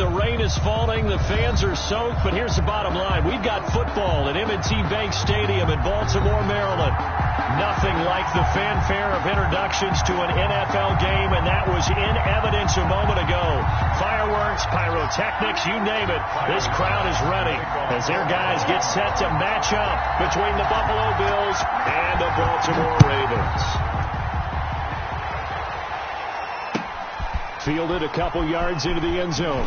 The rain is falling. The fans are soaked. But here's the bottom line. We've got football at M&T Bank Stadium in Baltimore, Maryland. Nothing like the fanfare of introductions to an NFL game, and that was in evidence a moment ago. Fireworks, pyrotechnics, you name it. This crowd is ready as their guys get set to match up between the Buffalo Bills and the Baltimore Ravens. Fielded a couple yards into the end zone.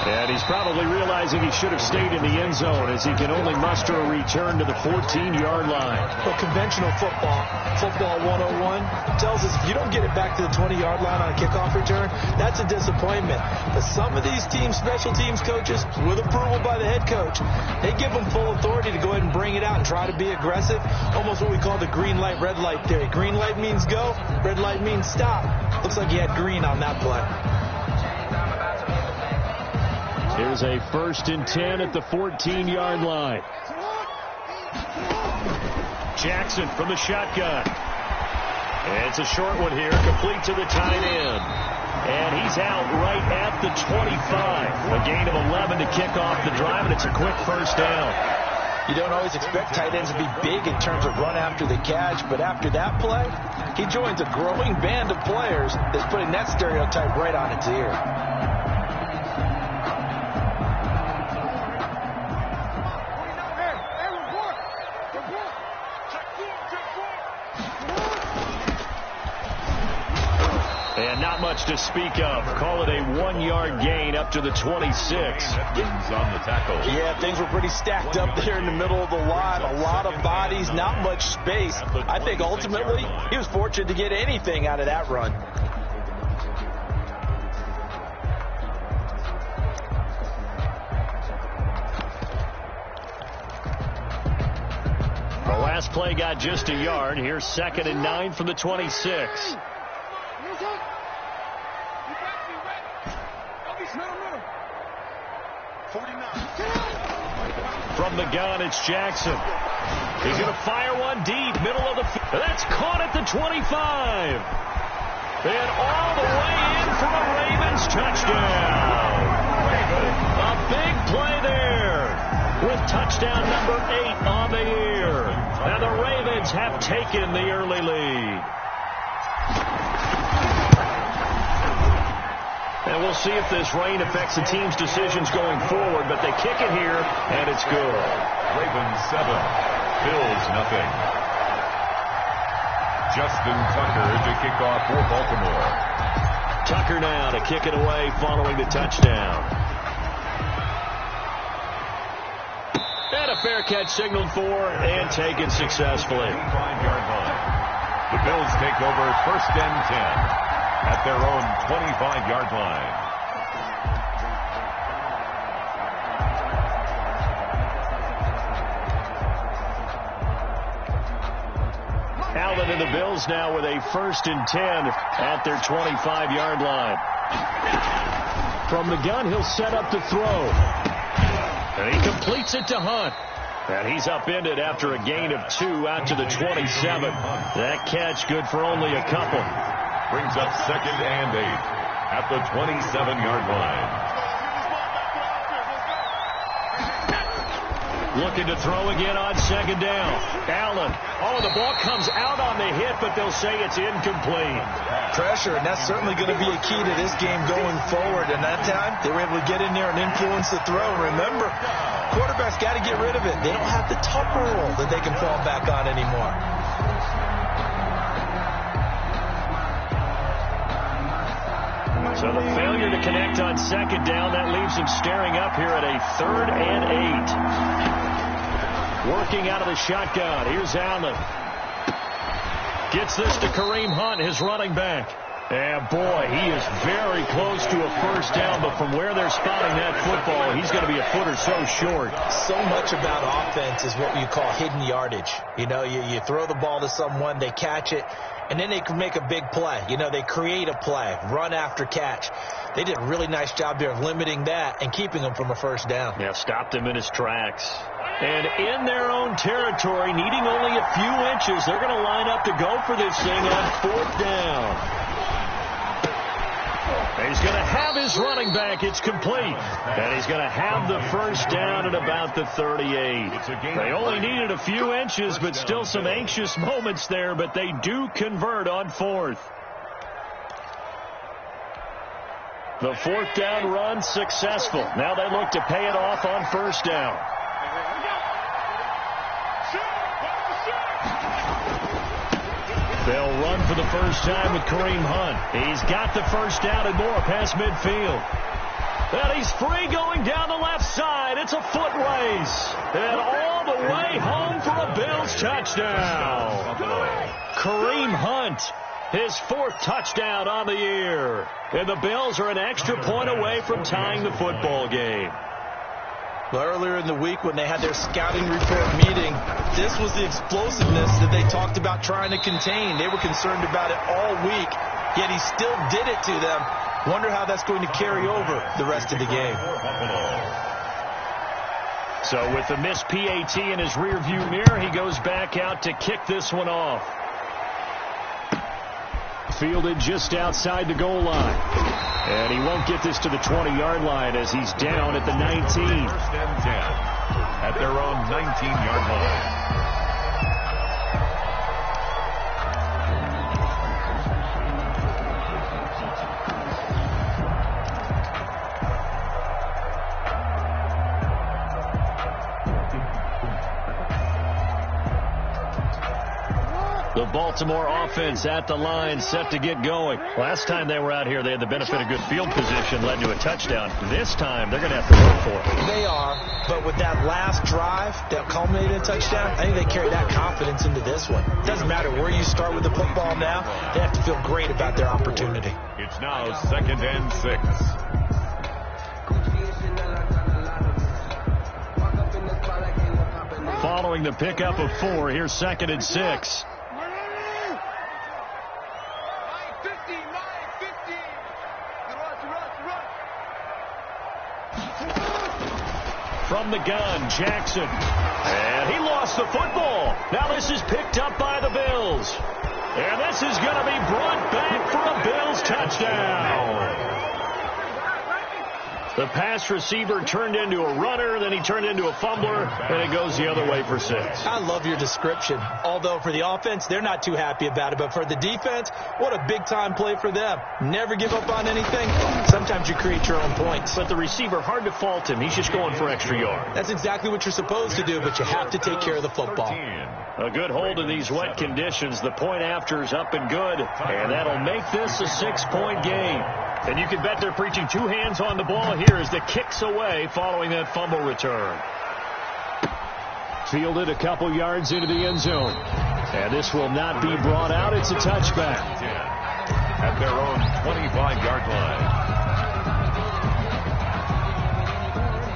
And he's probably realizing he should have stayed in the end zone as he can only muster a return to the 14-yard line. Well, conventional football 101, tells us if you don't get it back to the 20-yard line on a kickoff return, that's a disappointment. But some of these special teams coaches, with approval by the head coach, they give them full authority to go ahead and bring it out and try to be aggressive. Almost what we call the green light, red light theory. Green light means go, red light means stop. Looks like he had green on that play. Here's a 1st and 10 at the 14-yard line. Jackson from the shotgun. And it's a short one here, complete to the tight end. And he's out right at the 25. A gain of 11 to kick off the drive, and it's a quick first down. You don't always expect tight ends to be big in terms of run after the catch, but after that play, he joins a growing band of players that's putting that stereotype right on its ear. And not much to speak of. Call it a 1-yard gain up to the 26. Edmonds on the tackle. Yeah, things were pretty stacked up there in the middle of the line. A lot of bodies, not much space. I think ultimately he was fortunate to get anything out of that run. The last play got just a yard. Here's 2nd and 9 from the 26. From the gun, it's Jackson. He's going to fire one deep, middle of the field. That's caught at the 25. And all the way in for a Ravens touchdown. A big play there with touchdown number 8 on the year. And the Ravens have taken the early lead. And we'll see if this rain affects the team's decisions going forward, but they kick it here, and it's good. Ravens 7, Bills nothing. Justin Tucker to kick off for Baltimore. Tucker now to kick it away following the touchdown. And a fair catch signaled for and taken successfully. 25-yard line. The Bills take over 1st and 10. At their own 25-yard line. Allen and the Bills now with a 1st and 10 at their 25-yard line. From the gun, he'll set up to throw. And he completes it to Hunt. And he's upended after a gain of 2 out to the 27. That catch good for only a couple. Brings up 2nd and 8 at the 27-yard line. Looking to throw again on 2nd down. Allen. Oh, the ball comes out on the hit, but they'll say it's incomplete. Pressure, and that's certainly going to be a key to this game going forward. And that time, they were able to get in there and influence the throw. Remember, quarterbacks got to get rid of it. They don't have the Tucker rule that they can fall back on anymore. So the failure to connect on 2nd down, that leaves him staring up here at a 3rd and 8. Working out of the shotgun. Here's Allen. Gets this to Kareem Hunt, his running back. And boy, he is very close to a 1st down, but from where they're spotting that football, he's going to be a foot or so short. So much about offense is what you call hidden yardage. You know, you throw the ball to someone, they catch it, and then they can make a big play. You know, they create a play, run after catch. They did a really nice job there of limiting that and keeping him from a 1st down. Yeah, stopped him in his tracks. And in their own territory, needing only a few inches, they're going to line up to go for this thing on 4th down. They he's going to have his running back. It's complete. And he's going to have the first down at about the 38. They only needed a few inches, but still some anxious moments there, but they do convert on fourth. The fourth down run successful. Now they look to pay it off on first down. They'll run for the first time with Kareem Hunt. He's got the first down and more past midfield. And he's free going down the left side. It's a foot race. And all the way home for a Bills touchdown. Kareem Hunt, his fourth touchdown on the year. And the Bills are an extra point away from tying the football game. Well, earlier in the week when they had their scouting report meeting, this was the explosiveness that they talked about trying to contain. They were concerned about it all week, yet he still did it to them. Wonder how that's going to carry over the rest of the game. So with the missed PAT in his rearview mirror, he goes back out to kick this one off. Fielded just outside the goal line. And he won't get this to the 20-yard line as he's down at the 19. First and 10 at their own 19-yard line. The Baltimore offense at the line, set to get going. Last time they were out here, they had the benefit of good field position, led to a touchdown. This time, they're going to have to work for it. They are, but with that last drive that culminated in a touchdown, I think they carry that confidence into this one. It doesn't matter where you start with the football now. They have to feel great about their opportunity. It's now 2nd and 6. Following the pickup of 4, here's 2nd and 6. From the gun, Jackson. And he lost the football. Now this is picked up by the Bills. And this is going to be brought back for a Bills touchdown. The pass receiver turned into a runner, then he turned into a fumbler, and it goes the other way for 6. I love your description. Although for the offense, they're not too happy about it. But for the defense, what a big-time play for them. Never give up on anything. Sometimes you create your own points. But the receiver, hard to fault him. He's just going for extra yard. That's exactly what you're supposed to do, but you have to take care of the football. A good hold in these wet conditions. The point after is up and good, and that'll make this a 6-point game. And you can bet they're preaching 2 hands on the ball here as the kick's away following that fumble return. Fielded a couple yards into the end zone. And this will not be brought out. It's a touchback. At their own 25-yard line.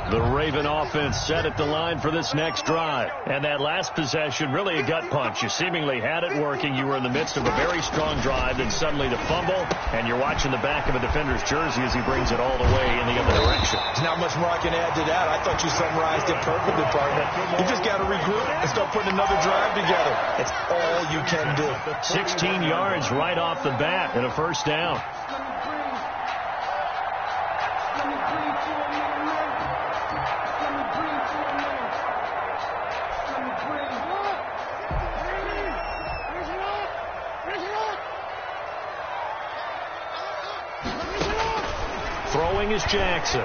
The Raven offense set at the line for this next drive. And that last possession, really a gut punch. You seemingly had it working. You were in the midst of a very strong drive. Then suddenly the fumble. And you're watching the back of a defender's jersey as he brings it all the way in the other direction. There's not much more I can add to that. I thought you summarized it perfectly, partner. You just got to regroup and start putting another drive together. It's all you can do. 16 yards right off the bat and a first down. Throwing is Jackson.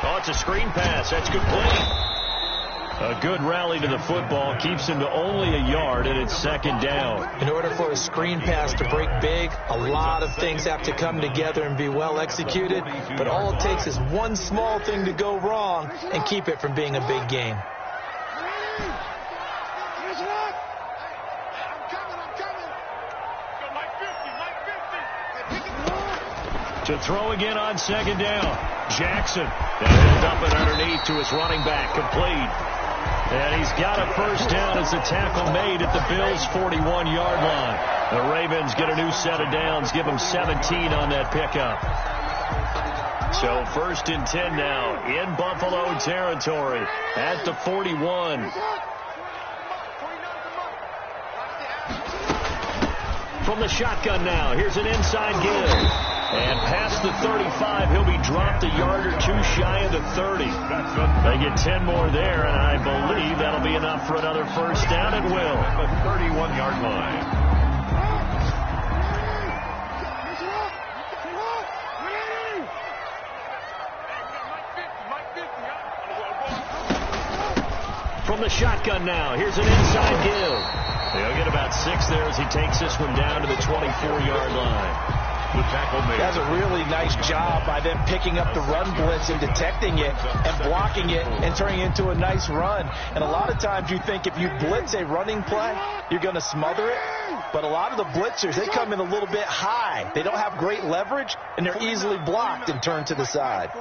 Oh, it's a screen pass. That's complete. A good rally to the football keeps him to only a yard, and it's 2nd down. In order for a screen pass to break big, a lot of things have to come together and be well executed. But all it takes is one small thing to go wrong and keep it from being a big game. To throw again on 2nd down. Jackson. And dump it underneath to his running back. Complete. And he's got a first down as the tackle made at the Bills' 41-yard line. The Ravens get a new set of downs. Give them 17 on that pickup. So 1st and 10 now in Buffalo territory at the 41. From the shotgun now. Here's an inside give. And past the 35, he'll be dropped a yard or two shy of the 30. They get 10 more there, and I believe that'll be enough for another first down at will. The 31-yard line. From the shotgun now, here's an inside give. They'll get about 6 there as he takes this one down to the 24-yard line. The tackle made. That's a really nice job by them picking up the run blitz and detecting it and blocking it and turning it into a nice run. And a lot of times you think if you blitz a running play, you're going to smother it. But a lot of the blitzers, they come in a little bit high. They don't have great leverage, and they're easily blocked and turned to the side.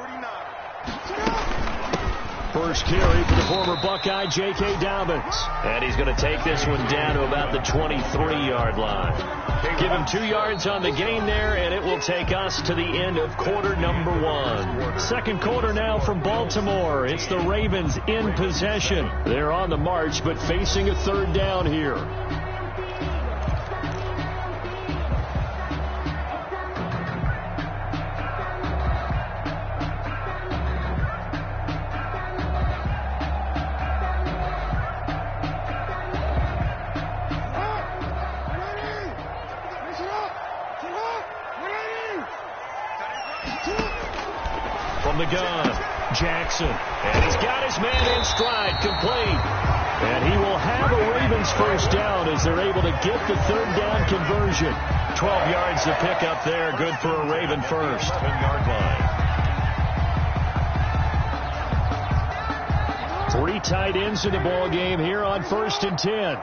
First carry for the former Buckeye, J.K. Dobbins. And he's going to take this one down to about the 23-yard line. Give him 2 yards on the gain there, and it will take us to the end of quarter number 1. Second quarter now from Baltimore. It's the Ravens in possession. They're on the march, but facing a third down here. The gun, Jackson, and he's got his man in stride, complete. And he will have a Ravens first down as they're able to get the third down conversion. 12 yards to pick up there, good for a Raven first. 10-yard line. 3 tight ends in the ball game here on 1st and 10.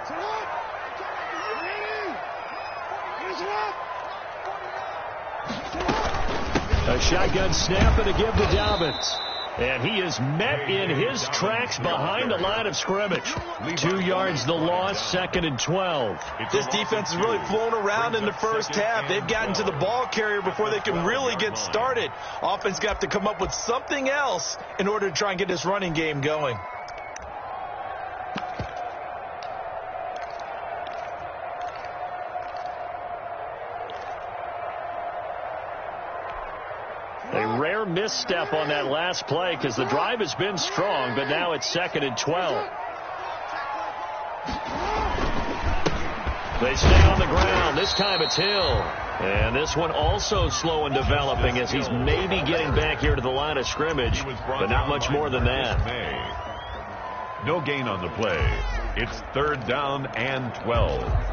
A shotgun snap and a give to Dobbins. And he is met in his tracks behind the line of scrimmage. 2 yards the loss, 2nd and 12. This defense has really flown around in the first half. They've gotten to the ball carrier before they can really get started. Offense got to come up with something else in order to try and get this running game going. A rare misstep on that last play because the drive has been strong, but now it's 2nd and 12. They stay on the ground. This time it's Hill. And this one also slow in developing as he's maybe getting back here to the line of scrimmage, but not much more than that. No gain on the play. It's 3rd down and 12.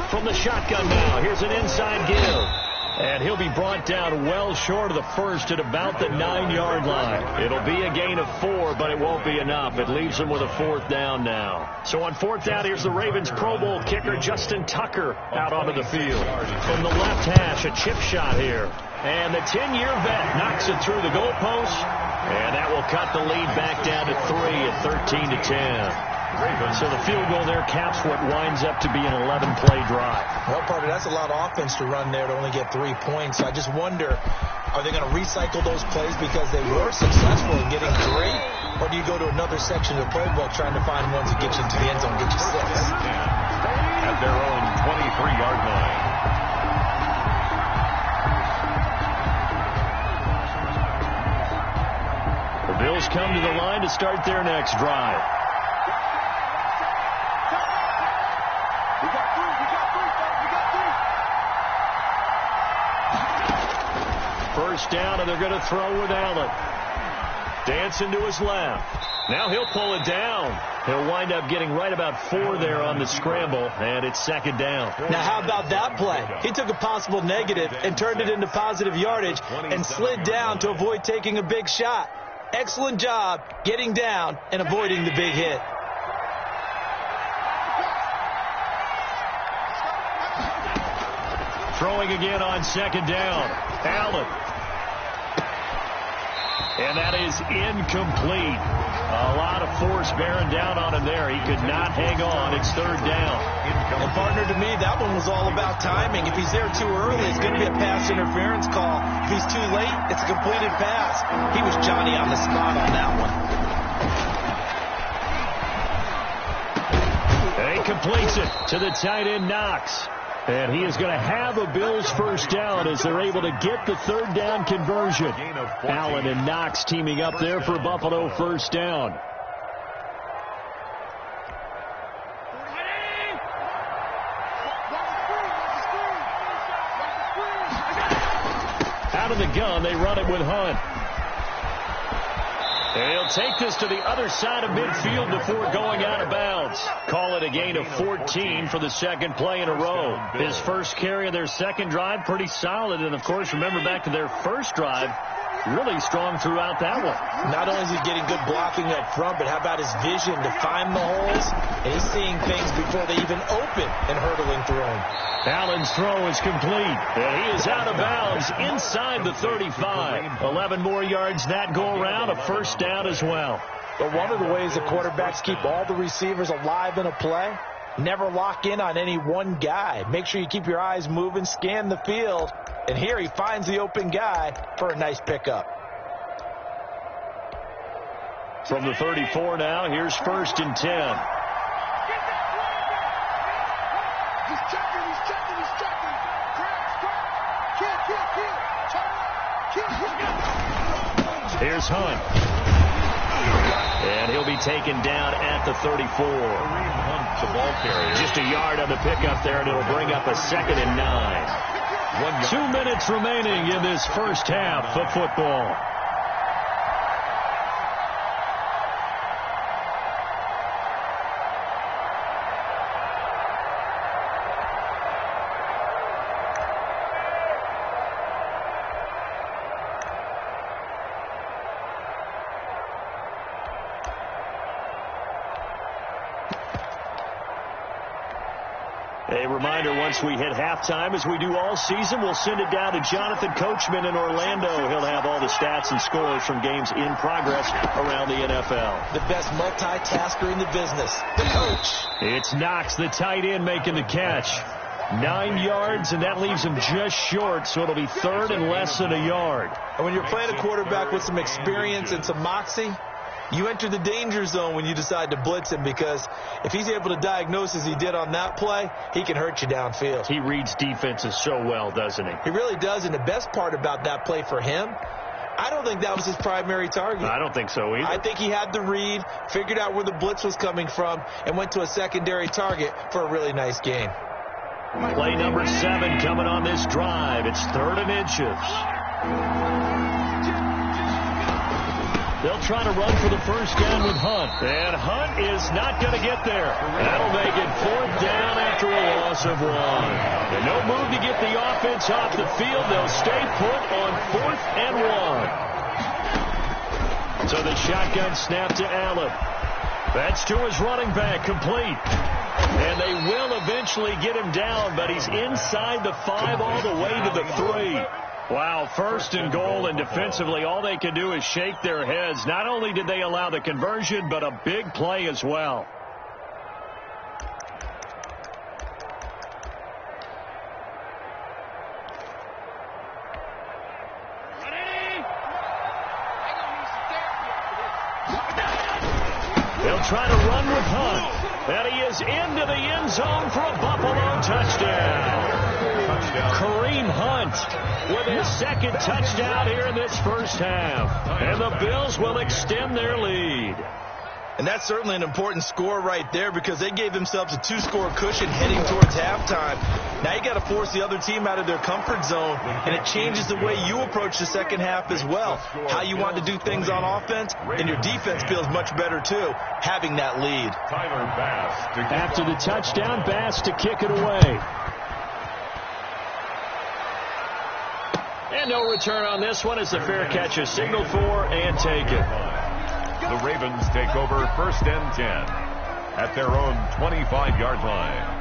From the shotgun now, here's an inside give. And he'll be brought down well short of the first at about the 9-yard line. It'll be a gain of 4, but it won't be enough. It leaves them with a 4th down now. So on 4th down, here's the Ravens Pro Bowl kicker, Justin Tucker, out onto the field. From the left hash, a chip shot here. And the 10-year vet knocks it through the goalpost. And that will cut the lead back down to 3 at 13-10. So the field goal there caps what winds up to be an 11-play drive. Well, Parker, that's a lot of offense to run there to only get 3 points. I just wonder, are they going to recycle those plays because they were successful in getting 3? Or do you go to another section of the playbook trying to find ones that get you into the end zone, get you 6? At their own 23-yard line. The Bills come to the line to start their next drive. First down, and they're going to throw with Allen. Dancing to his left. Now he'll pull it down. He'll wind up getting right about 4 there on the scramble, and it's 2nd down. Now, how about that play? He took a possible negative and turned it into positive yardage and slid down to avoid taking a big shot. Excellent job getting down and avoiding the big hit. Throwing again on 2nd down. Allen. And that is incomplete. A lot of force bearing down on him there. He could not hang on. It's third down. And partner, to me, that one was all about timing. If he's there too early, it's going to be a pass interference call. If he's too late, it's a completed pass. He was Johnny on the spot on that one. And he completes it to the tight end, Knox. And he is going to have a Bills first down as they're able to get the third down conversion. Allen and Knox teaming up there for Buffalo first down. Out of the gun, they run it with Hunt. And he'll take this to the other side of midfield before going out of bounds. Call it a gain of 14 for the second play in a row. His first carry of their second drive, pretty solid. And, of course, remember back to their first drive, really strong throughout that one. Not only is he getting good blocking up front, but how about his vision to find the holes? And he's seeing things before they even open and hurdling through them. Allen's throw is complete. And he is out of bounds inside the 35. 11 more yards that go around, a first down as well. But one of the ways the quarterbacks keep all the receivers alive in a play, never lock in on any one guy. Make sure you keep your eyes moving, scan the field. And here he finds the open guy for a nice pickup. From the 34 now, here's first and 10. Here's Hunt. And he'll be taken down at the 34. The ball carrier. Just a yard on the pickup there, and it'll bring up a 2nd and 9. 2 minutes remaining in this first half of football. A reminder, once we hit halftime, as we do all season, we'll send it down to Jonathan Coachman in Orlando. He'll have all the stats and scores from games in progress around the NFL. The best multitasker in the business, the coach. It's Knox, the tight end, making the catch. 9 yards, and that leaves him just short, so it'll be third and less than a yard. And when you're playing a quarterback with some experience and some moxie, you enter the danger zone when you decide to blitz him, because if he's able to diagnose as he did on that play, he can hurt you downfield. He reads defenses so well, doesn't he? He really does, and the best part about that play for him, I don't think that was his primary target. I don't think so either. I think he had the read, figured out where the blitz was coming from, and went to a secondary target for a really nice gain. Play number 7 coming on this drive. It's 3rd and inches. They'll try to run for the first down with Hunt. And Hunt is not going to get there. That'll make it 4th down after a loss of 1. And no move to get the offense off the field. They'll stay put on 4th and 1. So the shotgun snap to Allen. That's to his running back, complete. And they will eventually get him down, but he's inside the 5 all the way to the 3. Wow, 1st and goal, and defensively all they can do is shake their heads. Not only did they allow the conversion, but a big play as well. They'll try to run with Hunt. And he is into the end zone for a Buffalo touchdown. Kareem Hunt with his 2nd touchdown here in this first half. And the Bills will extend their lead. And that's certainly an important score right there, because they gave themselves a 2-score cushion heading towards halftime. Now you got to force the other team out of their comfort zone, and it changes the way you approach the second half as well. How you want to do things on offense, and your defense feels much better too, having that lead. After the touchdown, Bass to kick it away. And no return on this one as the fair catch is signaled for and taken. The Ravens take over 1st and 10 at their own 25-yard line.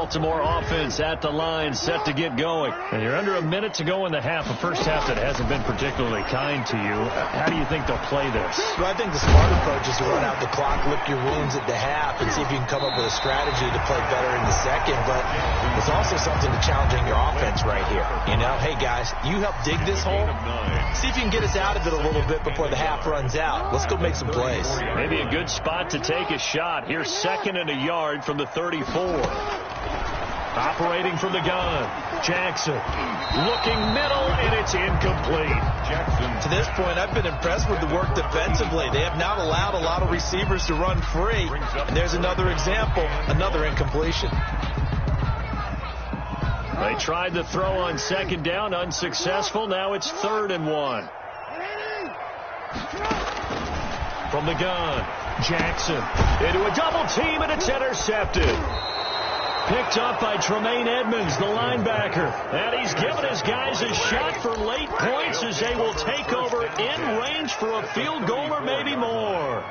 Baltimore offense at the line, set to get going. And you're under a minute to go in the half, a first half that hasn't been particularly kind to you. How do you think they'll play this? Well, I think the smart approach is to run out the clock, lick your wounds at the half, and see if you can come up with a strategy to play better in the second. But there's also something to challenging your offense right here. You know, hey, guys, you help dig this hole. See if you can get us out of it a little bit before the half runs out. Let's go make some plays. Maybe a good spot to take a shot. Here's 2nd and a yard from the 34. Operating from the gun, Jackson looking middle, and it's incomplete. Jackson. To this point, I've been impressed with the work defensively. They have not allowed a lot of receivers to run free. And there's another example, another incompletion. They tried the throw on 2nd down, unsuccessful. Now it's 3rd and 1. From the gun, Jackson into a double team, and it's intercepted. Picked up by Tremaine Edmonds, the linebacker. And he's given his guys a shot for late points as they will take over in range for a field goal or maybe more.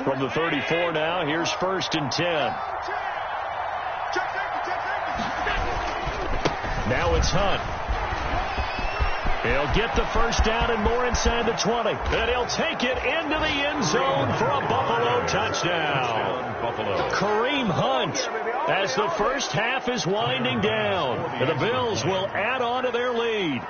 From the 34 now, here's 1st and 10. Now it's Hunt. He'll get the first down and more inside the 20. And he'll take it into the end zone for a Buffalo touchdown. Kareem Hunt as the first half is winding down. And the Bills will add on to their lead.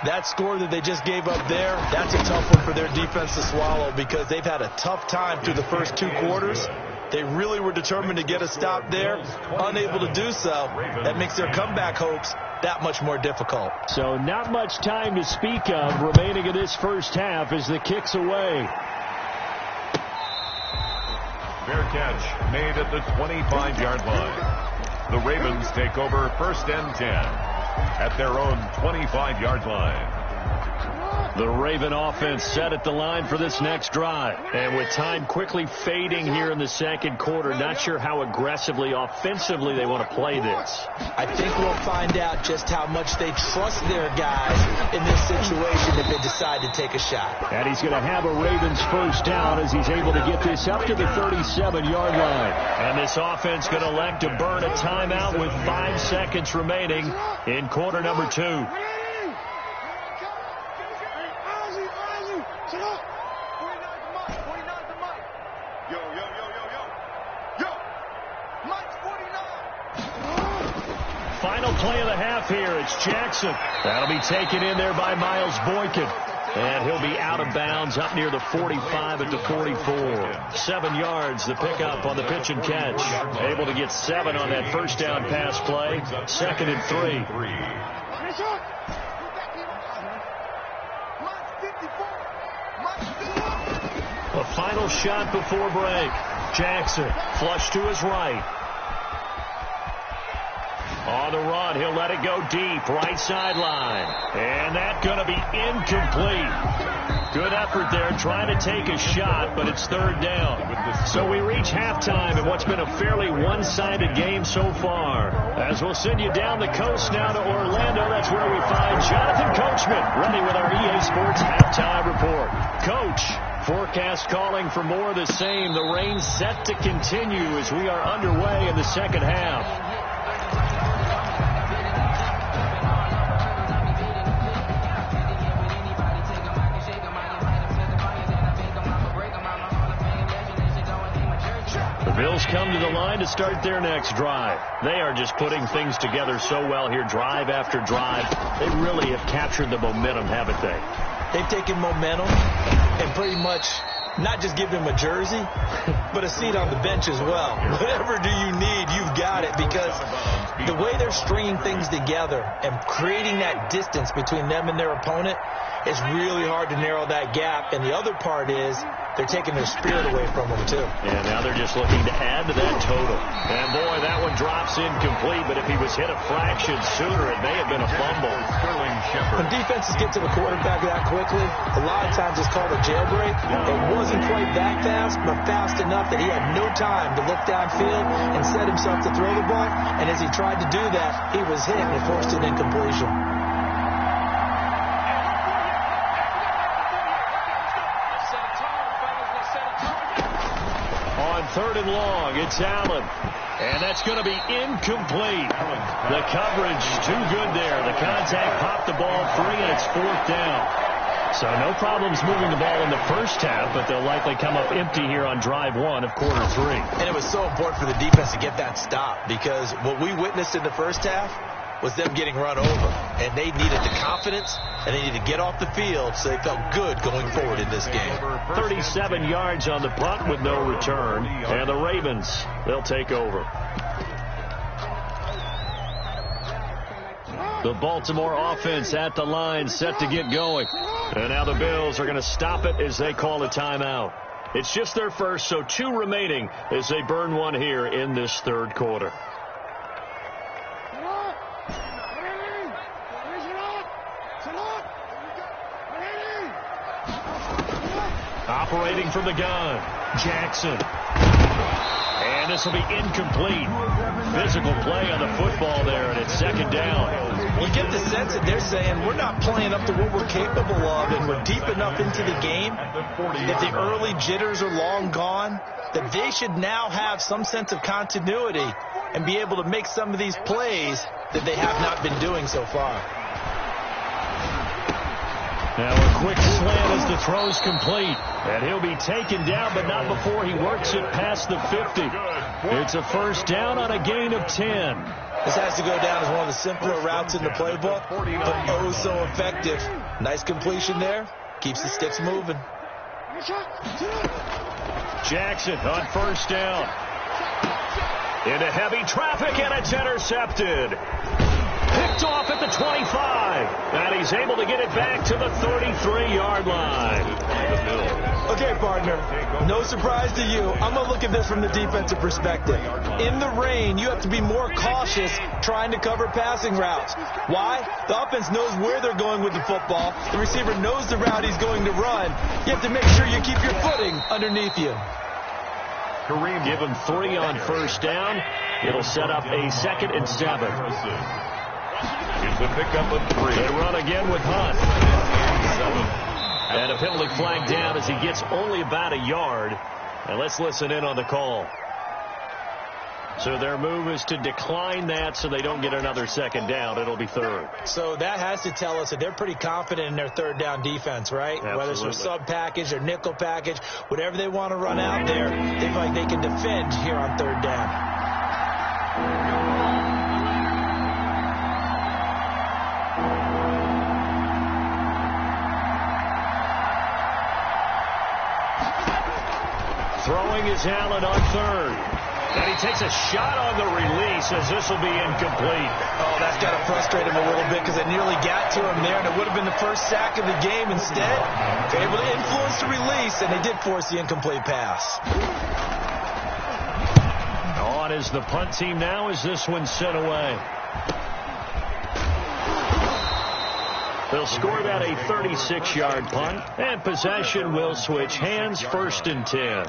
That score that they just gave up there, that's a tough one for their defense to swallow because they've had a tough time through the first 2 quarters. They really were determined to get a stop there, unable to do so. That makes their comeback hopes that much more difficult. So not much time to speak of remaining in this first half as the kick's away. Fair catch made at the 25-yard line. The Ravens take over 1st and 10 at their own 25-yard line. The Raven offense set at the line for this next drive. And with time quickly fading here in the 2nd quarter, not sure how aggressively, offensively they want to play this. I think we'll find out just how much they trust their guys in this situation if they decide to take a shot. And he's going to have a Ravens first down as he's able to get this up to the 37-yard line. And this offense going to elect to burn a timeout with 5 seconds remaining in quarter number 2. Final play of the half here. It's Jackson. That'll be taken in there by Miles Boykin. And he'll be out of bounds up near the 45 at the 44. 7 yards, the pickup on the pitch and catch. Able to get 7 on that first down pass play. 2nd and 3. A final shot before break. Jackson flush to his right. On the run, he'll let it go deep, right sideline. And that's going to be incomplete. Good effort there, trying to take a shot, but it's 3rd down. So we reach halftime in what's been a fairly one-sided game so far. As we'll send you down the coast now to Orlando, that's where we find Jonathan Coachman, ready with our EA Sports Halftime Report. Coach, forecast calling for more of the same. The rain set to continue as we are underway in the 2nd half. Bills come to the line to start their next drive. They are just putting things together so well here, drive after drive. They really have captured the momentum, haven't they? They've taken momentum and pretty much not just give him a jersey, but a seat on the bench as well. Whatever do you need, you've got it, because the way they're stringing things together and creating that distance between them and their opponent, it's really hard to narrow that gap. And the other part is they're taking their spirit away from them, too. Yeah, now they're just looking to add to that total. And, boy, that one drops incomplete, but if he was hit a fraction sooner, it may have been a fumble. When defenses get to the quarterback that quickly, a lot of times it's called a jailbreak. It wasn't quite that fast, but fast enough that he had no time to look downfield and set himself to throw the ball. And as he tried to do that, he was hit and it forced an incompletion. Set a tone, fellas. Let's set third and long. It's Allen. And that's going to be incomplete. The coverage too good there. The contact popped the ball free, and it's fourth down. So no problems moving the ball in the first half, but they'll likely come up empty here on drive one of quarter three. And it was so important for the defense to get that stop, because what we witnessed in the first half was them getting run over. And they needed the confidence, and they needed to get off the field so they felt good going forward in this game. 37 yards on the punt with no return. And the Ravens, they'll take over. The Baltimore offense at the line, set to get going. And now the Bills are going to stop it as they call a timeout. It's just their first, so 2 remaining as they burn one here in this third quarter. Operating from the gun, Jackson. And this will be incomplete. Physical play on the football there, and it's second down. You get the sense that they're saying we're not playing up to what we're capable of, and we're deep enough into the game that the early jitters are long gone, that they should now have some sense of continuity and be able to make some of these plays that they have not been doing so far. Now a quick slant as the throw's complete. And he'll be taken down, but not before he works it past the 50. It's a first down on a gain of 10. This has to go down as one of the simpler routes in the playbook, but oh so effective. Nice completion there. Keeps the sticks moving. Jackson on first down. Into heavy traffic, and it's intercepted. Picked off at the 25, and he's able to get it back to the 33-yard line. Okay, partner, no surprise to you. I'm going to look at this from the defensive perspective. In the rain, you have to be more cautious trying to cover passing routes. Why? The offense knows where they're going with the football. The receiver knows the route he's going to run. You have to make sure you keep your footing underneath you. Kareem, give him 3 on first down. It'll set up a 2nd and 7. It's a pickup of 3. They run again with Hunt. And a penalty flag down as he gets only about a yard. And let's listen in on the call. So their move is to decline that so they don't get another 2nd down. It'll be 3rd. So that has to tell us that they're pretty confident in their 3rd down defense, right? Absolutely. Whether it's their sub package or nickel package, whatever they want to run out there, they feel like they can defend here on 3rd down. Throwing is Allen on 3rd. And he takes a shot on the release as this will be incomplete. Oh, that's got to frustrate him a little bit because it nearly got to him there, and it would have been the first sack of the game. Instead, they're able to influence the release, and they did force the incomplete pass. On is the punt team now as this one's sent away. They'll score about a 36-yard punt, and possession will switch hands, 1st and 10.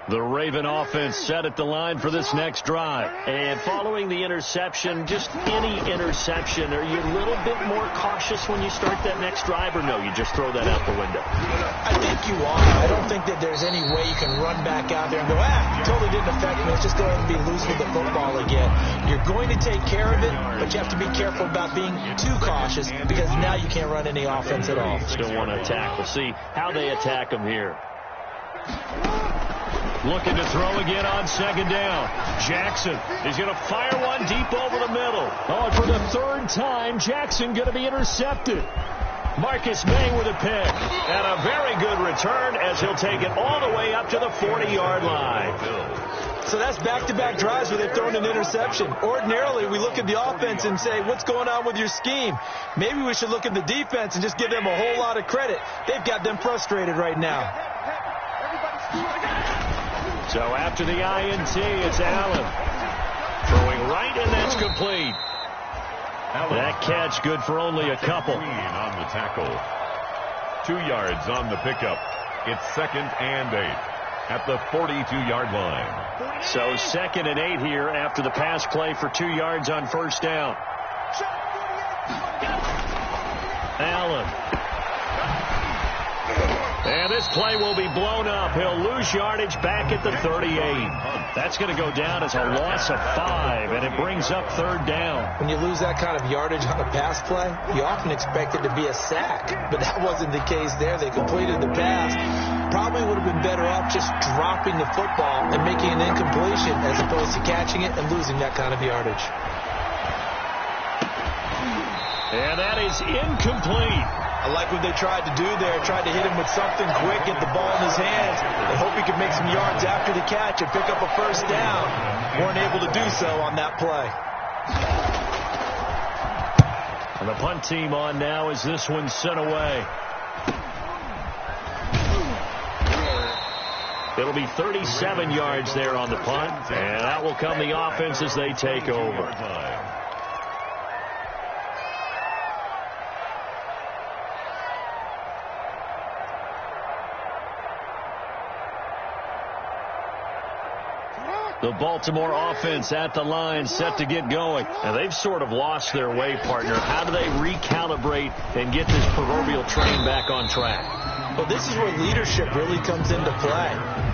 The Raven offense set at the line for this next drive. And following the interception, just any interception, are you a little bit more cautious when you start that next drive, or no, you just throw that out the window? I think you are. I don't think that there's any way you can run back out there and go, totally didn't affect me. Let's just go ahead and be loose with the football again. You're going to take care of it, but you have to be careful about being too cautious because now you can't run any offense at all. Still want to attack. We'll see how they attack them here. Looking to throw again on 2nd down. Jackson is going to fire one deep over the middle. Oh, and for the 3rd time, Jackson going to be intercepted. Marcus May with a pick. And a very good return as he'll take it all the way up to the 40-yard line. So that's back-to-back drives where they've thrown an interception. Ordinarily, we look at the offense and say, what's going on with your scheme? Maybe we should look at the defense and just give them a whole lot of credit. They've got them frustrated right now. So after the INT, it's Allen. Throwing right, and that's complete. That catch good for only a couple. On the tackle. 2 yards on the pickup. It's 2nd and 8 at the 42-yard line. So 2nd and 8 here after the pass play for 2 yards on first down. Allen. And this play will be blown up. He'll lose yardage back at the 38. That's going to go down as a loss of 5, and it brings up 3rd down. When you lose that kind of yardage on a pass play, you often expect it to be a sack, but that wasn't the case there. They completed the pass. Probably would have been better off just dropping the football and making an incompletion as opposed to catching it and losing that kind of yardage. And that is incomplete. I like what they tried to do there, tried to hit him with something quick, get the ball in his hands, and hope he could make some yards after the catch and pick up a 1st down. Weren't able to do so on that play. And the punt team on now as this one's sent away. It'll be 37 yards there on the punt, and out will come the offense as they take over. The Baltimore offense at the line, set to get going. And they've sort of lost their way, partner. How do they recalibrate and get this proverbial train back on track? Well, this is where leadership really comes into play.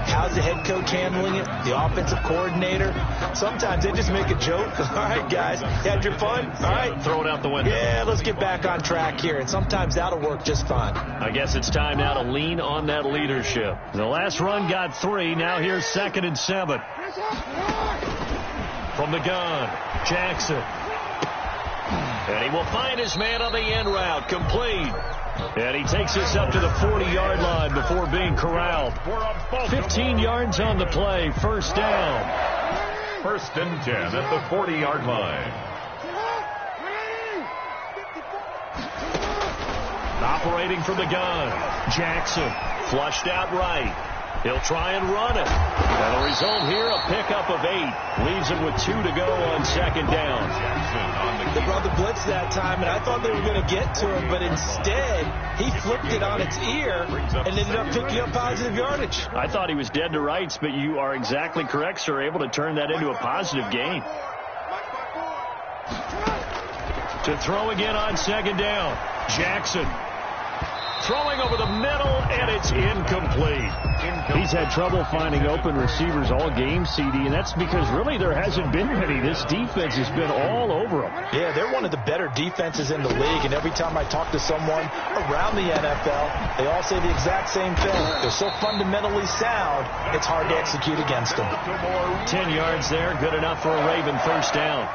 How's the head coach handling it? The offensive coordinator? Sometimes they just make a joke. All right, guys, you had your fun? All right. Throw it out the window. Yeah, let's get back on track here. And sometimes that'll work just fine. I guess it's time now to lean on that leadership. The last run got 3. Now here's 2nd and 7. From the gun, Jackson. And he will find his man on the end route, complete. And he takes us up to the 40-yard line before being corralled. 15 yards on the play, 1st down. 1st and 10 at the 40-yard line. Operating from the gun, Jackson, flushed out right. He'll try and run it. And the result here, a pickup of 8. Leaves him with 2 to go on 2nd down. They brought the blitz that time, and I thought they were going to get to him, but instead, he flipped it on its ear and ended up picking up positive yardage. I thought he was dead to rights, but you are exactly correct, sir. Able to turn that into a positive gain. To throw again on 2nd down. Jackson. Throwing over the middle, and it's incomplete. He's had trouble finding open receivers all game, CD, and that's because really there hasn't been any. This defense has been all over them. Yeah, they're one of the better defenses in the league, and every time I talk to someone around the NFL, they all say the exact same thing. They're so fundamentally sound, it's hard to execute against them. 10 yards there, good enough for a Raven 1st down.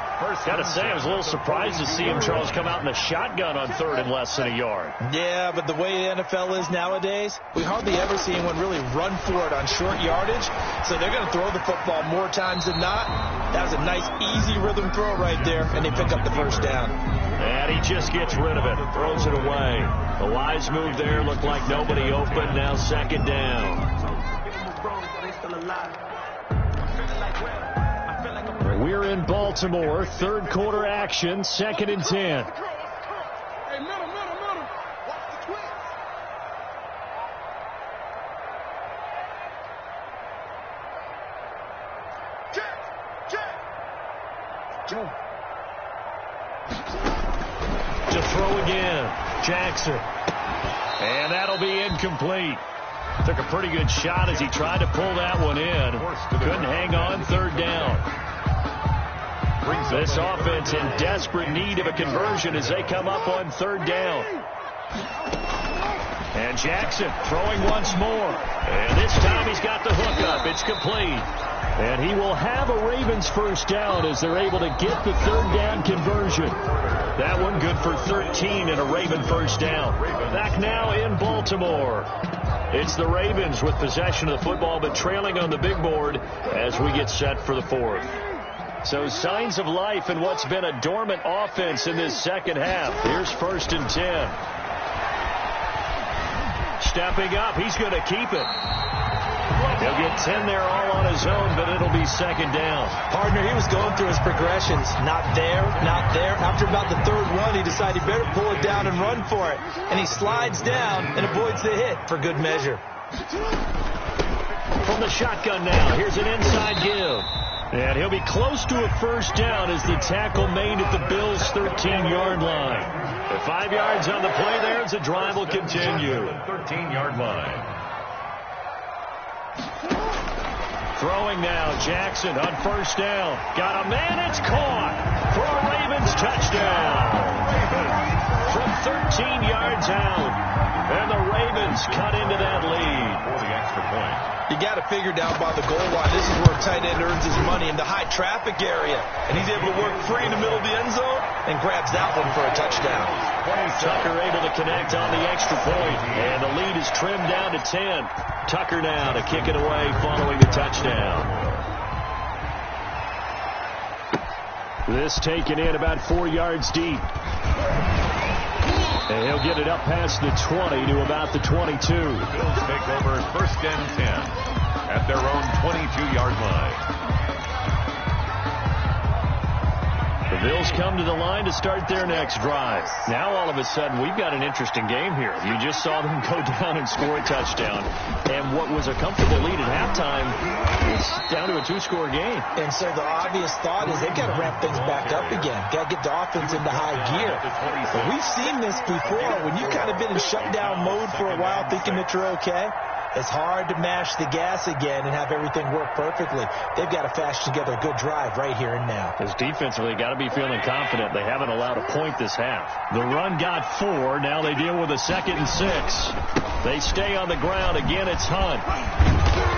Got to say, I was a little surprised to see him, Charles, come out in the shotgun on 3rd and less than a yard. Yeah, but the way the NFL is nowadays, we hardly ever see anyone really run for it on short yardage, so they're going to throw the football more times than not. That was a nice, easy rhythm throw right there, and they pick up the 1st down. And he just gets rid of it, throws it away. The wise move there, looked like nobody open, now 2nd down. We're in Baltimore, 3rd quarter action, 2nd and 10. To throw again, Jackson. And that'll be incomplete. Took a pretty good shot as he tried to pull that one in. Couldn't hang on, 3rd down. This offense in desperate need of a conversion as they come up on 3rd down. And Jackson throwing once more. And this time he's got the hook up. It's complete. And he will have a Ravens 1st down as they're able to get the 3rd down conversion. That one good for 13 and a Raven 1st down. Back now in Baltimore. It's the Ravens with possession of the football, but trailing on the big board as we get set for the 4th. So signs of life in what's been a dormant offense in this 2nd half. Here's 1st and 10. Stepping up, he's going to keep it. He'll get 10 there all on his own, but it'll be 2nd down. Partner, he was going through his progressions. Not there, not there. After about the 3rd run, he decided he better pull it down and run for it. And he slides down and avoids the hit for good measure. From the shotgun now, here's an inside give. And he'll be close to a first down as the tackle made at the Bills' 13-yard line. The 5 yards on the play there as the drive will continue. 13-yard line. Throwing now, Jackson on first down. Got a man, it's caught for a Ravens touchdown. From 13 yards out, and the Ravens cut into that lead. For the extra point. You got to figure down by the goal line. This is where a tight end earns his money in the high traffic area. And he's able to work free in the middle of the end zone and grabs that one for a touchdown. Tucker able to connect on the extra point. And the lead is trimmed down to 10. Tucker now to kick it away following the touchdown. This taken in about 4 yards deep. And he'll get it up past the 20 to about the 22. The Bills take over first and 10 at their own 22-yard line. The Bills come to the line to start their next drive. Now all of a sudden we've got an interesting game here. You just saw them go down and score a touchdown. And what was a comfortable lead at halftime is down to a 2-score game. And so the obvious thought is they've got to ramp things back up again. Got to get the offense into high gear. But we've seen this before. When you've kind of been in shutdown mode for a while thinking that you're okay, it's hard to mash the gas again and have everything work perfectly. They've got to fashion together a good drive right here and now. Because defensively, got to be feeling confident. They haven't allowed a point this half. The run got 4. Now they deal with a 2nd and 6. They stay on the ground. Again, it's Hunt.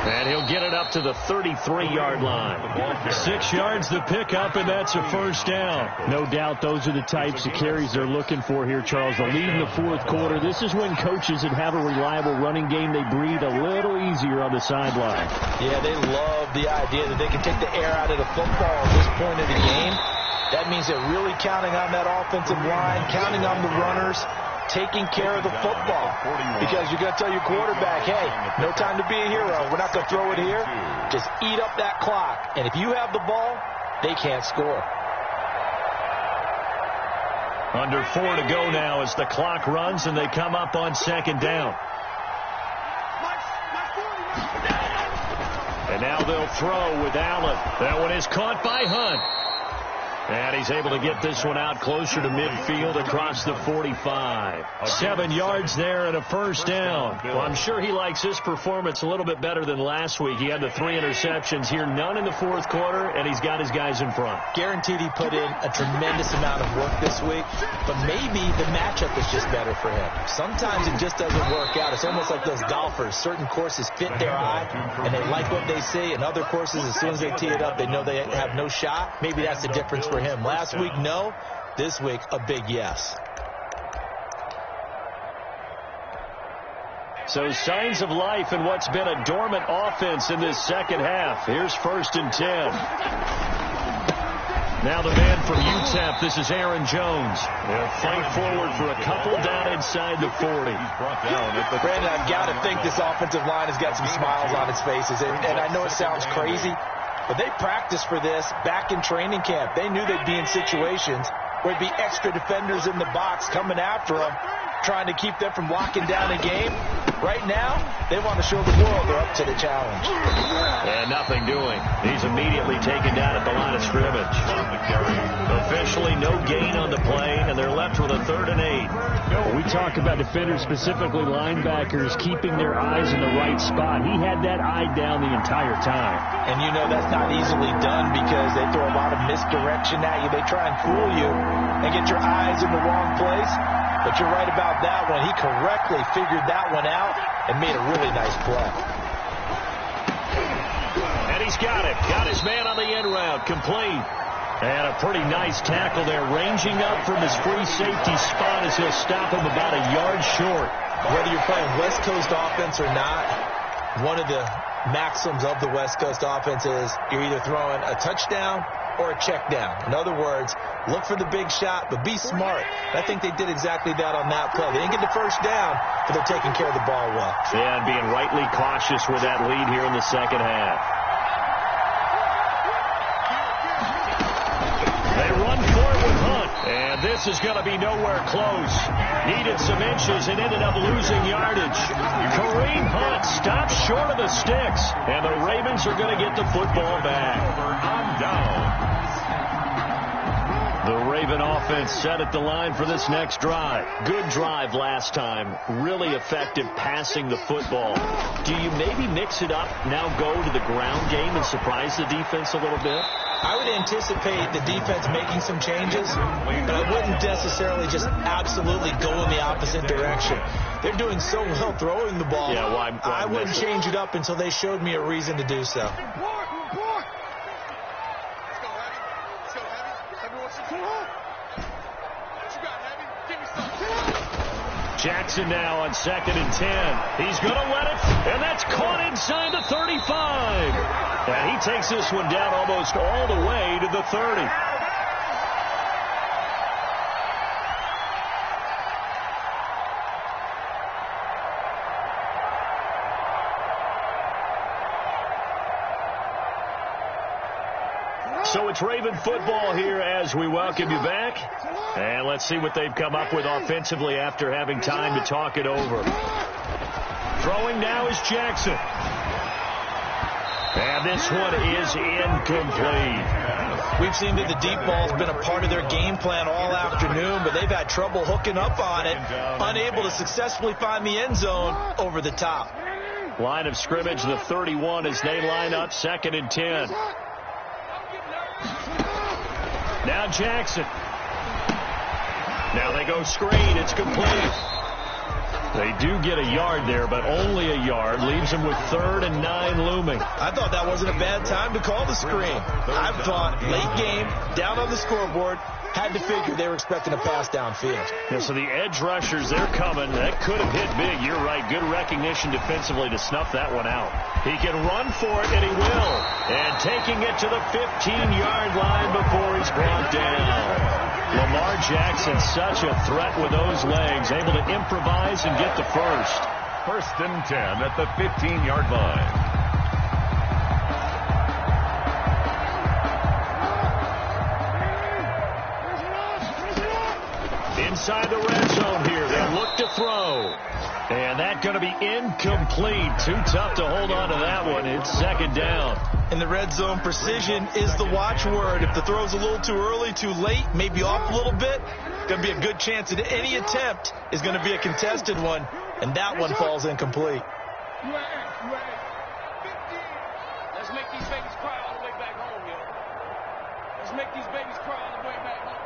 And he'll get it up to the 33-yard line. 6 yards the pickup, and that's a first down. No doubt those are the types of carries they're looking for here, Charles. The lead in the fourth quarter. This is when coaches that have a reliable running game, they breathe a little easier on the sideline. Yeah, they love the idea that they can take the air out of the football at this point of the game. That means they're really counting on that offensive line, counting on the runners, taking care of the football. Because you're going to tell your quarterback, hey, no time to be a hero. We're not going to throw it here. Just eat up that clock. And if you have the ball, they can't score. Under 4 to go now as the clock runs and they come up on 2nd down. And now they'll throw with Allen. That one is caught by Hunt. And he's able to get this one out closer to midfield across the 45. 7 yards there and a first down. Well, I'm sure he likes his performance a little bit better than last week. He had the 3 interceptions here, none in the fourth quarter, and he's got his guys in front. Guaranteed he put in a tremendous amount of work this week, but maybe the matchup is just better for him. Sometimes it just doesn't work out. It's almost like those golfers. Certain courses fit their eye, and they like what they see, and other courses, as soon as they tee it up, they know they have no shot. Maybe that's the difference for him. Last week, no. This week, a big yes. So signs of life in what's been a dormant offense in this second half. Here's 1st and 10. Now the man from UTEP, this is Aaron Jones. They'll fight forward for a couple down inside the 40. Brandon, I've got to think this offensive line has got some smiles on its faces. And I know it sounds crazy, but they practiced for this back in training camp. They knew they'd be in situations where there'd be extra defenders in the box coming after them, trying to keep them from locking down a game. Right now, they want to show the world they're up to the challenge. And nothing doing. He's immediately taken down at the line of scrimmage. Officially no gain on the play, and they're left with a 3rd and 8. We talk about defenders, specifically linebackers, keeping their eyes in the right spot. He had that eye down the entire time. And you know that's not easily done because they throw a lot of misdirection at you. They try and fool you and get your eyes in the wrong place. But you're right about that one. He correctly figured that one out and made a really nice play. And he's got it. Got his man on the end route. Complete. And a pretty nice tackle there. Ranging up from his free safety spot as he'll stop him about a yard short. Whether you're playing West Coast offense or not, one of the maxims of the West Coast offense is you're either throwing a touchdown or a check down. In other words, look for the big shot, but be smart. I think they did exactly that on that play. They didn't get the first down, but they're taking care of the ball well. Yeah, and being rightly cautious with that lead here in the second half. They run for it with Hunt, and this is going to be nowhere close. Needed some inches and ended up losing yardage. Kareem Hunt stops short of the sticks, and the Ravens are going to get the football back. On down. The Raven offense set at the line for this next drive. Good drive last time. Really effective passing the football. Do you maybe mix it up, now go to the ground game and surprise the defense a little bit? I would anticipate the defense making some changes, but I wouldn't necessarily just absolutely go in the opposite direction. They're doing so well throwing the ball. Yeah, I wouldn't change it up until they showed me a reason to do so. Jackson now on 2nd and 10. He's going to let it, and that's caught inside the 35. And he takes this one down almost all the way to the 30. So it's Raven football here as we welcome you back. And let's see what they've come up with offensively after having time to talk it over. Throwing now is Jackson. And this one is incomplete. We've seen that the deep ball's been a part of their game plan all afternoon, but they've had trouble hooking up on it, unable to successfully find the end zone over the top. Line of scrimmage, the 31 as they line up 2nd and 10. Now Jackson. Now they go screen. It's complete. They do get a yard there, but only a yard. Leaves them with 3rd and 9 looming. I thought that wasn't a bad time to call the screen. I thought late game, down on the scoreboard, had to figure they were expecting a pass downfield. Yeah, so the edge rushers, they're coming. That could have hit big. You're right. Good recognition defensively to snuff that one out. He can run for it, and he will. And taking it to the 15-yard line before he's brought down. Lamar Jackson, such a threat with those legs, able to improvise and get the first. 1st and 10 at the 15-yard line. Inside the red zone here. They look to throw. And that's going to be incomplete. Too tough to hold on to that one. It's 2nd down. In the red zone, precision is the watchword. If the throw's a little too early, too late, maybe off a little bit, going to be a good chance that any attempt is going to be a contested one, and that one falls incomplete. Let's make these babies cry all the way back home, yo. Let's make these babies cry all the way back home.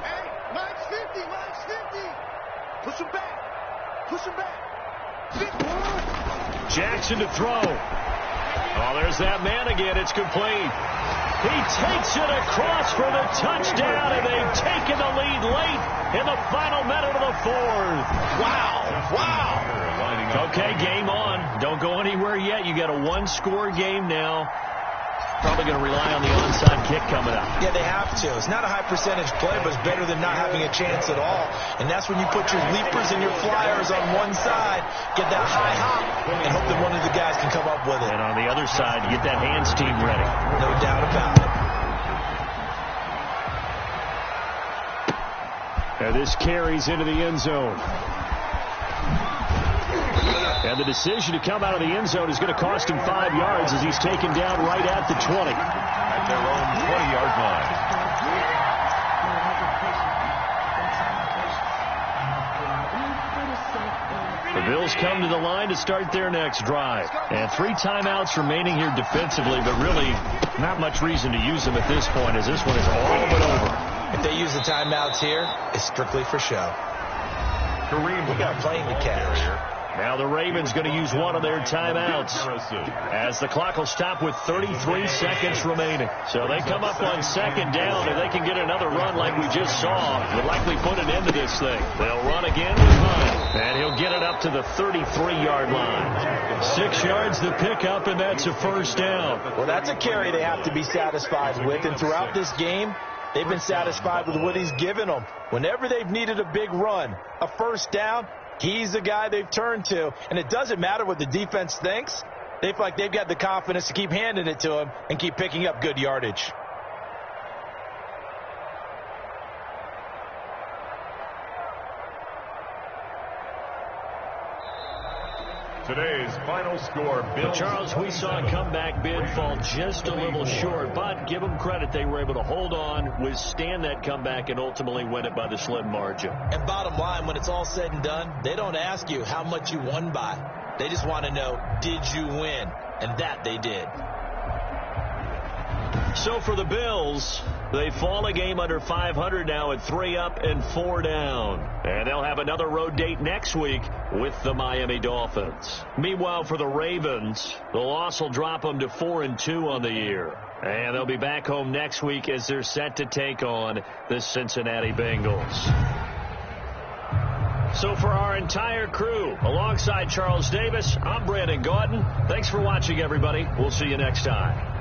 Hey, mine's 50, mine's 50. Push him back. Push him back. 50. Jackson to throw. Oh, there's that man again. It's complete. He takes it across for the touchdown, and they've taken the lead late in the final minute of the 4th. Wow. Okay, game on. Don't go anywhere yet. You got a 1-score game now. Probably going to rely on the onside kick coming up. Yeah, they have to. It's not a high percentage play, but it's better than not having a chance at all. And that's when you put your leapers and your flyers on one side, get that high hop, and hope that one of the guys can come up with it. And on the other side, you get that hands team ready. No doubt about it. And this carries into the end zone. And the decision to come out of the end zone is going to cost him 5 yards as he's taken down right at the 20. At their own 20-yard line. The Bills come to the line to start their next drive. And 3 timeouts remaining here defensively, but really not much reason to use them at this point as this one is all but over. If they use the timeouts here, it's strictly for show. We got a plane to catch. Now the Ravens going to use one of their timeouts as the clock will stop with 33 seconds remaining. So they come up on 2nd down, and they can get another run like we just saw. Will likely put an end to this thing. They'll run again with Hunt, and he'll get it up to the 33-yard line. 6 yards to pick up, and that's a 1st down. Well, that's a carry they have to be satisfied with, and throughout this game, they've been satisfied with what he's given them. Whenever they've needed a big run, a 1st down, he's the guy they've turned to, and it doesn't matter what the defense thinks. They feel like they've got the confidence to keep handing it to him and keep picking up good yardage. Today's final score, Bill. Charles, we saw a comeback bid fall just a little short, but give them credit. They were able to hold on, withstand that comeback, and ultimately win it by the slim margin. And bottom line, when it's all said and done, they don't ask you how much you won by. They just want to know, did you win? And that they did. So for the Bills, they fall a game under 500 now at 3 up and 4 down. And they'll have another road date next week with the Miami Dolphins. Meanwhile, for the Ravens, the loss will drop them to 4-2 on the year. And they'll be back home next week as they're set to take on the Cincinnati Bengals. So for our entire crew, alongside Charles Davis, I'm Brandon Gaudin. Thanks for watching, everybody. We'll see you next time.